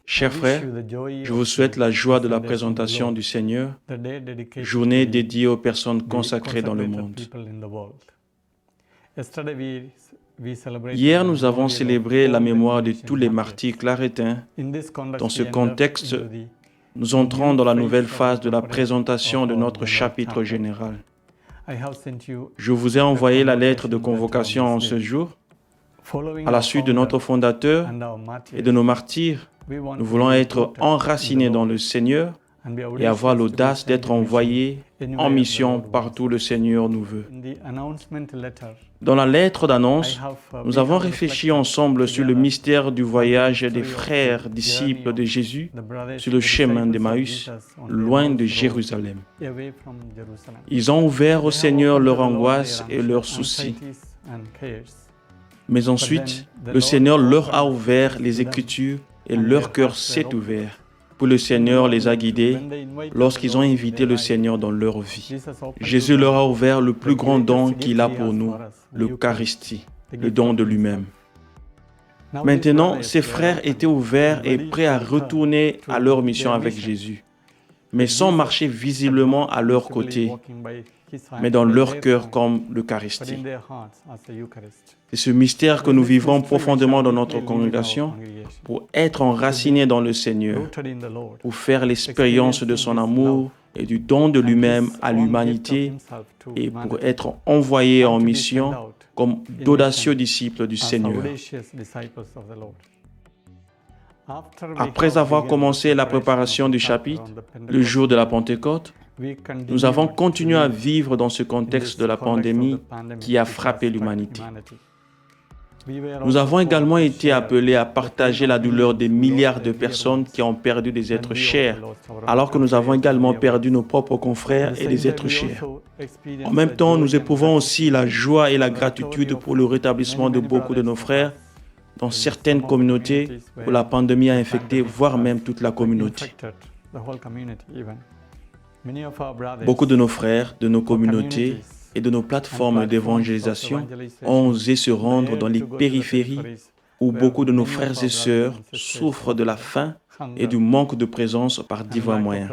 Chers frères, je vous souhaite la joie de la présentation du Seigneur, journée dédiée aux personnes consacrées dans le monde. Hier, nous avons célébré la mémoire de tous les martyrs claretins. Dans ce contexte, nous entrons dans la nouvelle phase de la présentation de notre chapitre général. Je vous ai envoyé la lettre de convocation en ce jour. À la suite de notre fondateur et de nos martyrs, nous voulons être enracinés dans le Seigneur et avoir l'audace d'être envoyés en mission partout où le Seigneur nous veut. Dans la lettre d'annonce, nous avons réfléchi ensemble sur le mystère du voyage des frères disciples de Jésus sur le chemin d'Emmaüs, loin de Jérusalem. Ils ont ouvert au Seigneur leur angoisse et leurs soucis. Mais ensuite, le Seigneur leur a ouvert les Écritures et leur cœur s'est ouvert. Puis le Seigneur les a guidés lorsqu'ils ont invité le Seigneur dans leur vie. Jésus leur a ouvert le plus grand don qu'il a pour nous, l'Eucharistie, le don de lui-même. Maintenant, ces frères étaient ouverts et prêts à retourner à leur mission avec Jésus, mais sans marcher visiblement à leur côté, mais dans leur cœur comme l'Eucharistie. C'est ce mystère que nous vivrons profondément dans notre congrégation pour être enracinés dans le Seigneur, pour faire l'expérience de son amour et du don de lui-même à l'humanité et pour être envoyés en mission comme d'audacieux disciples du Seigneur. Après avoir commencé la préparation du chapitre, le jour de la Pentecôte, nous avons continué à vivre dans ce contexte de la pandémie qui a frappé l'humanité. Nous avons également été appelés à partager la douleur des milliards de personnes qui ont perdu des êtres chers, alors que nous avons également perdu nos propres confrères et des êtres chers. En même temps, nous éprouvons aussi la joie et la gratitude pour le rétablissement de beaucoup de nos frères dans certaines communautés où la pandémie a infecté, voire même toute la communauté. Beaucoup de nos frères, de nos communautés et de nos plateformes d'évangélisation ont osé se rendre dans les périphéries où beaucoup de nos frères et sœurs souffrent de la faim et du manque de présence par divers moyens.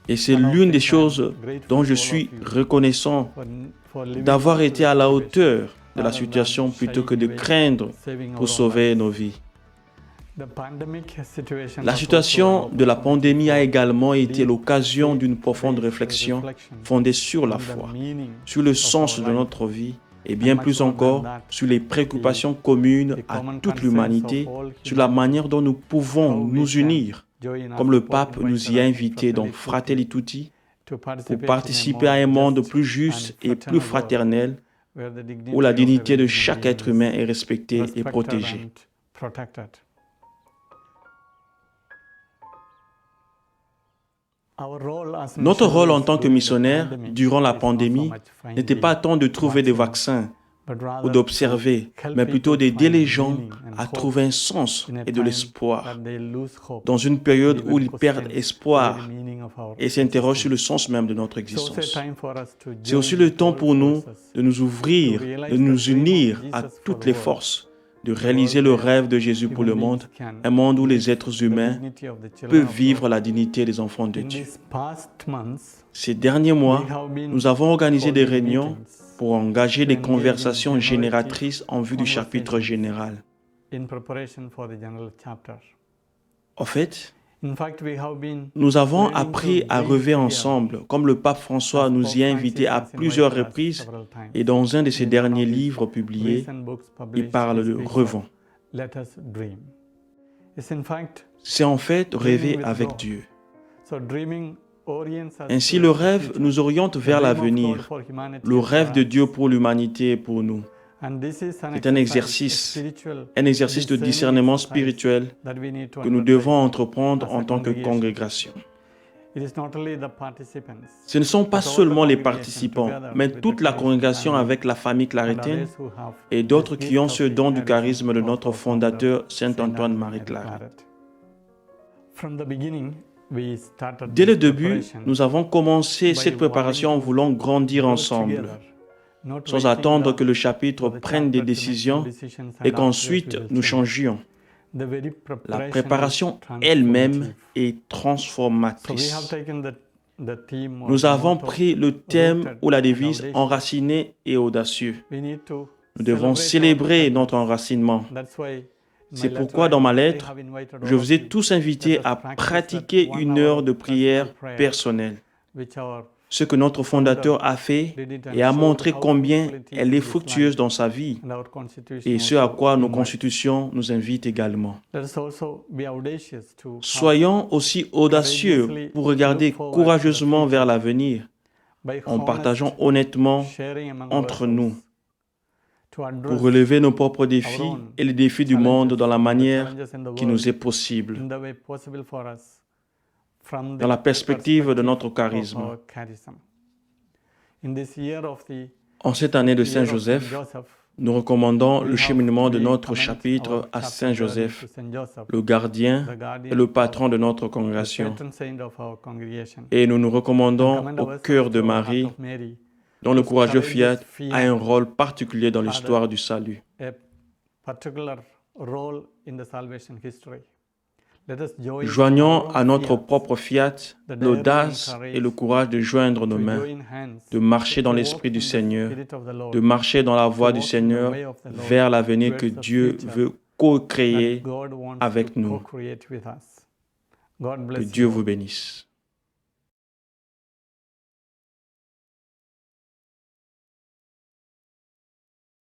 Et c'est l'une des choses dont je suis reconnaissant d'avoir été à la hauteur de la situation plutôt que de craindre pour sauver nos vies. La situation de la pandémie a également été l'occasion d'une profonde réflexion fondée sur la foi, sur le sens de notre vie et bien plus encore sur les préoccupations communes à toute l'humanité, sur la manière dont nous pouvons nous unir, comme le pape nous y a invités dans Fratelli Tutti, pour participer à un monde plus juste et plus fraternel, où la dignité de chaque être humain est respectée et protégée. Notre rôle en tant que missionnaire durant la pandémie n'était pas tant de trouver des vaccins ou d'observer, mais plutôt d'aider les gens à trouver un sens et de l'espoir dans une période où ils perdent espoir et s'interrogent sur le sens même de notre existence. C'est aussi le temps pour nous de nous ouvrir, de nous unir à toutes les forces, de réaliser le rêve de Jésus pour le monde, un monde où les êtres humains peuvent vivre la dignité des enfants de Dieu. Ces derniers mois, nous avons organisé des réunions pour engager des conversations génératrices en vue du chapitre général. En fait, nous avons appris à rêver ensemble, comme le pape François nous y a invités à plusieurs reprises, et dans un de ses derniers livres publiés, il parle de rêvons. C'est en fait rêver avec Dieu. Ainsi, le rêve nous oriente vers l'avenir, le rêve de Dieu pour l'humanité et pour nous. C'est un exercice de discernement spirituel que nous devons entreprendre en tant que congrégation. Ce ne sont pas seulement les participants, mais toute la congrégation avec la famille claretine et d'autres qui ont ce don du charisme de notre fondateur Saint Antoine-Marie Claret. Dès le début, nous avons commencé cette préparation en voulant grandir ensemble. sans attendre que le chapitre prenne des décisions et qu'ensuite nous changions. La préparation elle-même est transformatrice. Nous avons pris le thème ou la devise enraciné et audacieux. Nous devons célébrer notre enracinement. C'est pourquoi dans ma lettre, je vous ai tous invités à pratiquer 1 heure de prière personnelle. Ce que notre fondateur a fait et a montré combien elle est fructueuse dans sa vie et ce à quoi nos constitutions nous invitent également. Soyons aussi audacieux pour regarder courageusement vers l'avenir en partageant honnêtement entre nous pour relever nos propres défis et les défis du monde dans la manière qui nous est possible, dans la perspective de notre charisme. En cette année de Saint-Joseph, nous recommandons le cheminement de notre chapitre à Saint-Joseph, le gardien et le patron de notre congrégation. Et nous nous recommandons au cœur de Marie, dont le courageux fiat a un rôle particulier dans l'histoire du salut. Joignons à notre propre fiat l'audace et le courage de joindre nos mains, de marcher dans l'esprit du Seigneur, de marcher dans la voie du Seigneur vers l'avenir que Dieu veut co-créer avec nous. Que Dieu vous bénisse.